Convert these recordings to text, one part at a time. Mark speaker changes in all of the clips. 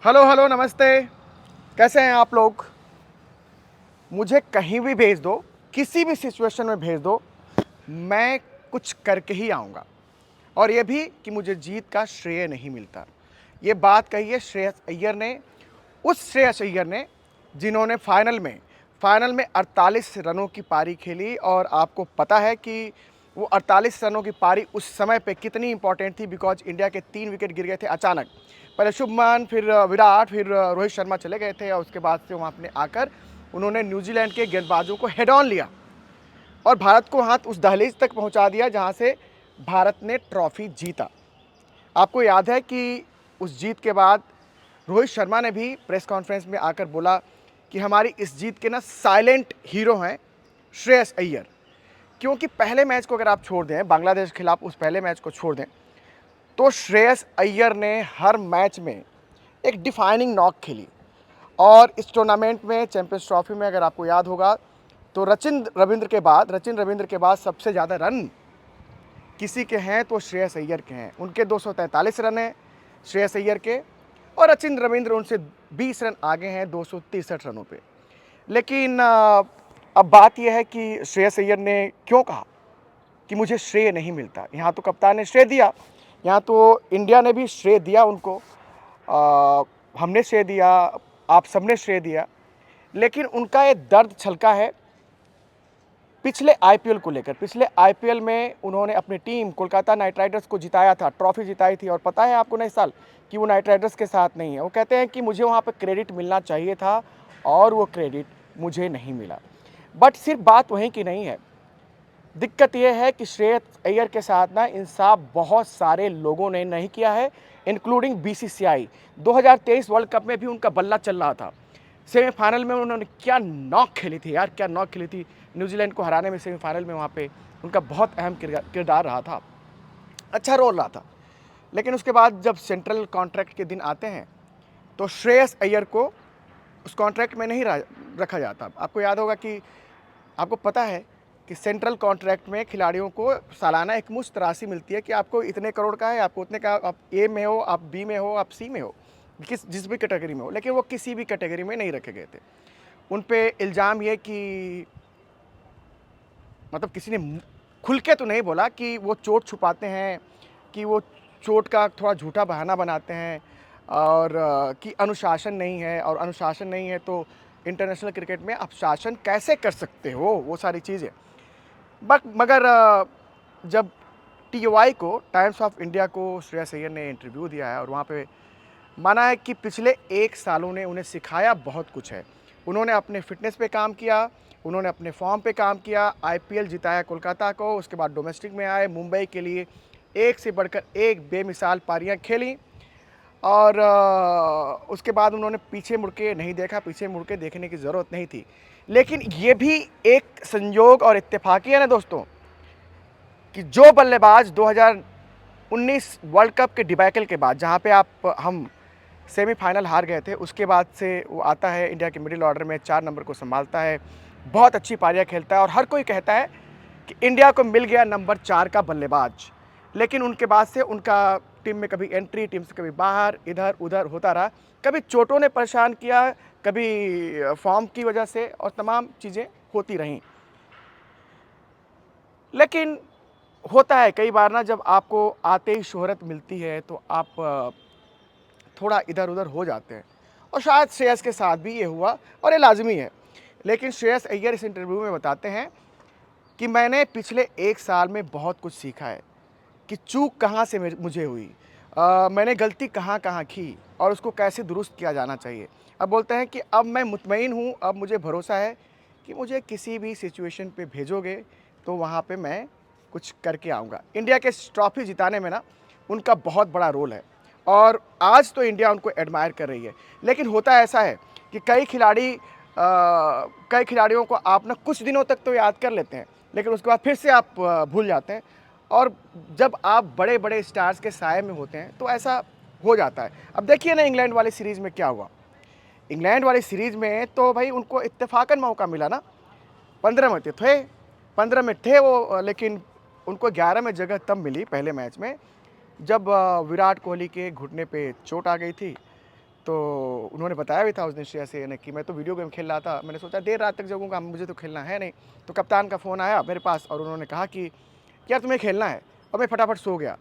Speaker 1: Hello hello नमस्ते। कैसे हैं आप लोग? मुझे कहीं भी भेज दो, किसी भी सिचुएशन में भेज दो, मैं कुछ करके ही आऊँगा। और ये भी कि मुझे जीत का श्रेय नहीं मिलता। ये बात कही है श्रेयस अय्यर ने, उस श्रेयस अय्यर ने जिन्होंने फाइनल में 48 रनों की पारी खेली। और आपको पता है कि वो 48 रनों की पारी उस समय पे कितनी इंपॉर्टेंट थी, बिकॉज इंडिया के 3 विकेट गिर गए थे अचानक। पहले शुभमन, फिर विराट, फिर रोहित शर्मा चले गए थे और उसके बाद से वहाँ पे आकर उन्होंने न्यूजीलैंड के गेंदबाजों को हेड ऑन लिया और भारत को हाथ उस दहलीज तक पहुंचा दिया जहां से भारत ने ट्रॉफी जीता। आपको याद है कि उस जीत के बाद रोहित शर्मा ने भी प्रेस कॉन्फ्रेंस में आकर बोला कि हमारी इस जीत के ना साइलेंट हीरो हैं श्रेयस अय्यर। क्योंकि पहले मैच को अगर आप छोड़ दें, बांग्लादेश के खिलाफ उस पहले मैच को छोड़ दें, तो श्रेयस अय्यर ने हर मैच में एक डिफाइनिंग नॉक खेली। और इस टूर्नामेंट में चैंपियंस ट्रॉफी में अगर आपको याद होगा तो रचिन रविंद्र के बाद सबसे ज़्यादा रन किसी के हैं तो श्रेयस अय्यर के हैं। उनके 243 रन हैं श्रेयस अय्यर के, और रचिन रविंद्र उनसे 20 रन आगे हैं 263 रनों पे। लेकिन अब बात यह है कि श्रेयस अय्यर ने क्यों कहा कि मुझे श्रेय नहीं मिलता। यहाँ तो कप्तान ने श्रेय दिया, यहाँ तो इंडिया ने भी श्रेय दिया उनको, हमने श्रेय दिया, आप सबने श्रेय दिया। लेकिन उनका ये दर्द छलका है पिछले आईपीएल को लेकर। पिछले आईपीएल में उन्होंने अपनी टीम कोलकाता नाइट राइडर्स को जिताया था, ट्रॉफी जिताई थी। और पता है आपको ना इस साल कि वो नाइट राइडर्स के साथ नहीं है। वो कहते हैं कि मुझे वहाँ पर क्रेडिट मिलना चाहिए था और वो क्रेडिट मुझे नहीं मिला। बट सिर्फ बात वहीं की नहीं है, दिक्कत यह है कि श्रेयस अय्यर के साथ ना इंसाफ बहुत सारे लोगों ने नहीं किया है, इंक्लूडिंग बीसीसीआई। 2023 वर्ल्ड कप में भी उनका बल्ला चल रहा था। सेमीफाइनल में उन्होंने क्या नॉक खेली थी यार, क्या नॉक खेली थी न्यूजीलैंड को हराने में। सेमीफाइनल में वहाँ पे उनका बहुत अहम किरदार रहा था, अच्छा रोल रहा था। लेकिन उसके बाद जब सेंट्रल कॉन्ट्रैक्ट के दिन आते हैं तो श्रेयस अय्यर को उस कॉन्ट्रैक्ट में नहीं रखा जाता। आपको याद होगा कि आपको पता है कि सेंट्रल कॉन्ट्रैक्ट में खिलाड़ियों को सालाना एक मुश्त राशि मिलती है कि आपको इतने करोड़ का है, आपको उतने का, आप ए में हो, आप बी में हो, आप सी में हो, जिस भी कैटेगरी में हो। लेकिन वो किसी भी कैटेगरी में नहीं रखे गए थे। उन पे इल्ज़ाम ये कि मतलब किसी ने खुल के तो नहीं बोला कि वो चोट छुपाते हैं, कि वो चोट का थोड़ा झूठा बहाना बनाते हैं, और कि अनुशासन नहीं है, और अनुशासन नहीं है तो इंटरनेशनल क्रिकेट में आप शासन कैसे कर सकते हो, वो सारी चीज़ें। मगर जब टीओआई को, टाइम्स ऑफ इंडिया को श्रेयस अय्यर ने इंटरव्यू दिया है और वहाँ पे माना है कि पिछले 1 सालों ने उन्हें सिखाया बहुत कुछ है। उन्होंने अपने फिटनेस पे काम किया, उन्होंने अपने फॉर्म पे काम किया, आईपीएल जिताया कोलकाता को, उसके बाद डोमेस्टिक में आए, मुंबई के लिए एक से बढ़कर एक बेमिसाल पारियां खेली। और उसके बाद उन्होंने पीछे मुड़ के नहीं देखा, पीछे मुड़ के देखने की ज़रूरत नहीं थी। लेकिन ये भी एक संयोग और इत्तेफाकी है ना दोस्तों, कि जो बल्लेबाज 2019 वर्ल्ड कप के डिबैकल के बाद, जहाँ पे हम सेमीफाइनल हार गए थे, उसके बाद से वो आता है इंडिया के मिडिल ऑर्डर में, 4 नंबर को संभालता है, बहुत अच्छी पारियां खेलता है और हर कोई कहता है कि इंडिया को मिल गया नंबर 4 का बल्लेबाज। लेकिन उनके बाद से उनका टीम में कभी एंट्री, टीम से कभी बाहर, इधर उधर होता रहा। कभी चोटों ने परेशान किया, कभी फॉर्म की वजह से, और तमाम चीज़ें होती रहीं। लेकिन होता है कई बार ना, जब आपको आते ही शोहरत मिलती है तो आप थोड़ा इधर उधर हो जाते हैं। और शायद श्रेयस के साथ भी ये हुआ और ये लाजमी है। लेकिन श्रेयस अय्यर इस इंटरव्यू में बताते हैं कि मैंने पिछले 1 साल में बहुत कुछ सीखा है कि चूक कहाँ से मुझे हुई, मैंने गलती कहाँ कहाँ की और उसको कैसे दुरुस्त किया जाना चाहिए। अब बोलते हैं कि अब मैं मुतमईन हूँ, अब मुझे भरोसा है कि मुझे किसी भी सिचुएशन पे भेजोगे तो वहाँ पे मैं कुछ करके आऊँगा। इंडिया के ट्रॉफी जिताने में ना उनका बहुत बड़ा रोल है और आज तो इंडिया उनको एडमायर कर रही है। लेकिन होता ऐसा है कि कई खिलाड़ियों को आप ना कुछ दिनों तक तो याद कर लेते हैं, लेकिन उसके बाद फिर से आप भूल जाते हैं। और जब आप बड़े बड़े स्टार्स के साए में होते हैं तो ऐसा हो जाता है। अब देखिए ना इंग्लैंड वाली सीरीज़ में क्या हुआ। इंग्लैंड वाली सीरीज़ में तो भाई उनको इत्तेफाकन मौका मिला ना, 15 में तो थे, 15 में थे वो, लेकिन उनको 11 में जगह तब मिली पहले मैच में जब विराट कोहली के घुटने पे चोट आ गई थी। तो उन्होंने बताया भी था उस दिन श्रेयस अय्यर ने कि मैं तो वीडियो गेम खेल रहा था, मैंने सोचा देर रात तक जगूंगा, मुझे तो खेलना है नहीं। तो कप्तान का फ़ोन आया मेरे पास और उन्होंने कहा कि यार तुम्हें खेलना है, और मैं फटाफट सो गया।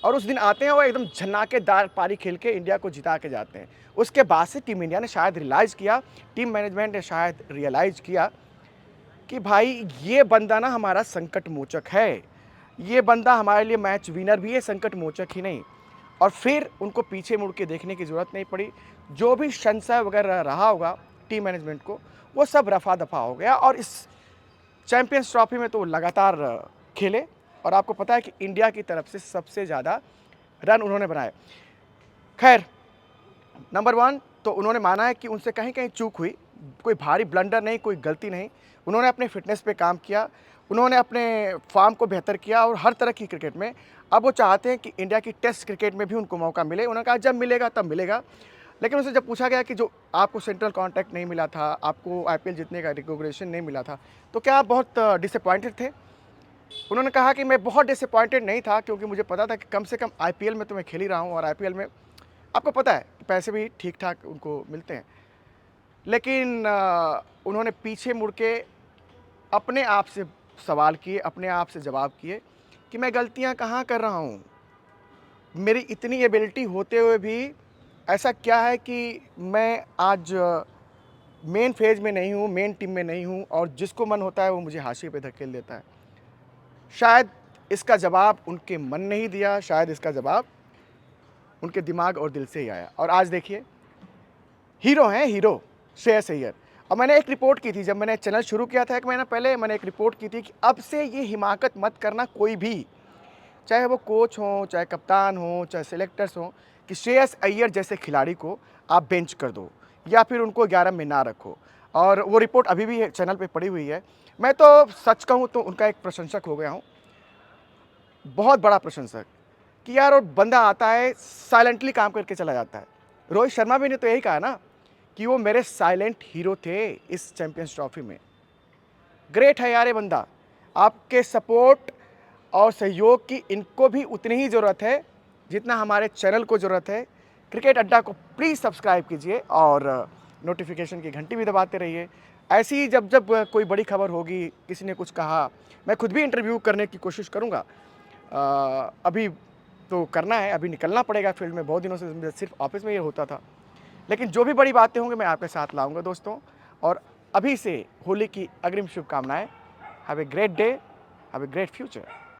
Speaker 1: और उस दिन आते हैं वो एकदम झन्नाकेदार पारी खेल के इंडिया को जिता के जाते हैं। उसके बाद से टीम इंडिया ने शायद रियलाइज़ किया, टीम मैनेजमेंट ने शायद रियलाइज़ किया कि भाई ये बंदा ना हमारा संकट मोचक है, ये बंदा हमारे लिए मैच विनर भी है, संकट मोचक ही नहीं। और फिर उनको पीछे मुड़ के देखने की ज़रूरत नहीं पड़ी। जो भी संशय वगैरह रहा होगा टीम मैनेजमेंट को, वो सब रफ़ा-दफ़ा हो गया और इस चैंपियंस ट्रॉफी में तो वो लगातार खेले और आपको पता है कि इंडिया की तरफ से सबसे ज़्यादा रन उन्होंने बनाए। खैर, नंबर 1 तो उन्होंने माना है कि उनसे कहीं-कहीं चूक हुई, कोई भारी ब्लंडर नहीं, कोई गलती नहीं। उन्होंने अपने फ़िटनेस पे काम किया, उन्होंने अपने फ़ॉर्म को बेहतर किया और हर तरह की क्रिकेट में अब वो चाहते हैं कि इंडिया की टेस्ट क्रिकेट में भी उनको मौका मिले। उन्होंने कहा जब मिलेगा तब मिलेगा। लेकिन उनसे जब पूछा गया कि जो आपको सेंट्रल कॉन्ट्रैक्ट नहीं मिला था, आपको आईपीएल जीतने का रिकॉग्निशन नहीं मिला था, तो क्या आप बहुत डिसअपॉइंटेड थे? उन्होंने कहा कि मैं बहुत डिसअपॉइंटेड नहीं था क्योंकि मुझे पता था कि कम से कम आईपीएल में तो मैं खेल ही रहा हूँ और आईपीएल में आपको पता है कि पैसे भी ठीक-ठाक उनको मिलते हैं। लेकिन उन्होंने पीछे मुड़ के अपने आप से सवाल किए, अपने आप से जवाब किए कि मैं गलतियाँ कहाँ कर रहा हूँ? मेरी इतनी एबिलिटी होते हुए भी ऐसा क्या है कि मैं आज मेन फ़ेज़ में नहीं हूँ, मेन टीम में नहीं हूँ और जिसको मन होता है वो मुझे हाशिए पे धकेल देता है। शायद इसका जवाब उनके मन ने ही दिया, शायद इसका जवाब उनके दिमाग और दिल से ही आया और आज देखिए हीरो हैं हीरो, श्रेयस अय्यर। और मैंने एक रिपोर्ट की थी जब मैंने चैनल शुरू किया था 1 महीना पहले मैंने एक रिपोर्ट की थी कि अब से ये हिमाकत मत करना कोई भी, चाहे वो कोच हों, चाहे कप्तान हों, चाहे सिलेक्टर्स हों, कि श्रेयस अय्यर जैसे खिलाड़ी को आप बेंच कर दो या फिर उनको 11 में ना रखो। और वो रिपोर्ट अभी भी चैनल पे पड़ी हुई है। मैं तो सच कहूँ तो उनका एक प्रशंसक हो गया हूँ, बहुत बड़ा प्रशंसक, कि यार वो बंदा आता है, साइलेंटली काम करके चला जाता है। रोहित शर्मा भी ने तो यही कहा ना कि वो मेरे साइलेंट हीरो थे इस चैंपियंस ट्रॉफी में। ग्रेट है यार ये बंदा। आपके सपोर्ट और सहयोग की इनको भी उतनी ही ज़रूरत है जितना हमारे चैनल को ज़रूरत है। क्रिकेट अड्डा को प्लीज़ सब्सक्राइब कीजिए और नोटिफिकेशन की घंटी भी दबाते रहिए। ऐसी ही जब जब कोई बड़ी खबर होगी, किसी ने कुछ कहा, मैं खुद भी इंटरव्यू करने की कोशिश करूँगा। अभी तो करना है, अभी निकलना पड़ेगा फील्ड में, बहुत दिनों से सिर्फ ऑफिस में ये होता था। लेकिन जो भी बड़ी बातें होंगी मैं आपके साथ लाऊँगा दोस्तों। और अभी से होली की अग्रिम शुभकामनाएँ। Have a great day, have a great future.